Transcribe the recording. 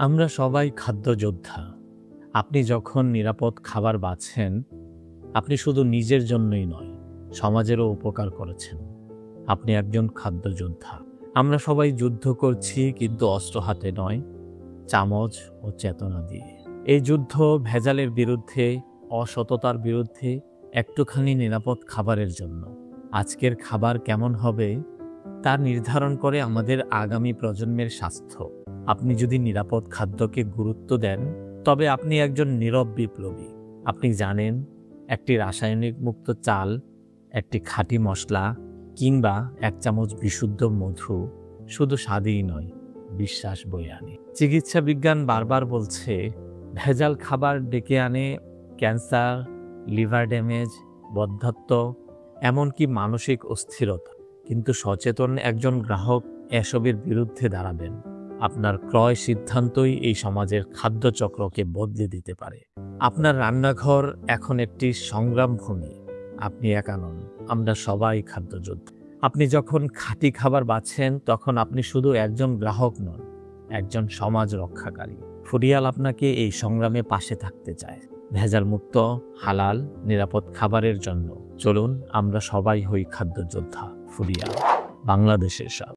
আমরা সবাই খাদ্য যোদ্ধা। আপনি যখন নিরাপদ খাবার বাছেন, আপনি শুধু নিজের জন্যই নয়, সমাজেরও উপকার করেছেন। আপনি একজন খাদ্য যোদ্ধা। আমরা সবাই যুদ্ধ করছি, কিন্তু অস্ত্র হাতে নয়, চামচ ও চেতনা দিয়ে। এই যুদ্ধ ভেজালের বিরুদ্ধে, অসততার বিরুদ্ধে, একটুখানি নিরাপদ খাবারের জন্য। আজকের খাবার কেমন হবে তা নির্ধারণ করে আমাদের আগামী প্রজন্মের স্বাস্থ্য। আপনি যদি নিরাপদ খাদ্যকে গুরুত্ব দেন, তবে আপনি একজন নীরব বিপ্লবী। আপনি জানেন, একটি রাসায়নিক মুক্ত চাল, একটি খাঁটি মশলা কিংবা এক চামচ বিশুদ্ধ মধু শুধু স্বাদই নয়, বিশ্বাস বয়ে আনে। চিকিৎসা বিজ্ঞান বারবার বলছে, ভেজাল খাবার ডেকে আনে ক্যান্সার, লিভার ড্যামেজ, বন্ধ্যাত্ব, এমনকি মানসিক অস্থিরতা। কিন্তু সচেতন একজন গ্রাহক এসবের বিরুদ্ধে দাঁড়াবেন। আপনার ক্রয় সিদ্ধান্তই এই সমাজের খাদ্যচক্রকে বদলে দিতে পারে। আপনার রান্নাঘর এখন একটি সংগ্রাম ভূমি। আপনি একা নন, আমরা সবাই খাদ্যযোদ্ধা। আপনি যখন খাঁটি খাবার বাছেন, তখন আপনি শুধু একজন গ্রাহক নন, একজন সমাজ রক্ষাকারী। ফুরিয়াল আপনাকে এই সংগ্রামে পাশে থাকতে চায়, ভেজাল মুক্ত, হালাল, নিরাপদ খাবারের জন্য। চলুন আমরা সবাই হই খাদ্যযোদ্ধা। ফুরিয়াল, বাংলাদেশের স্বাদ।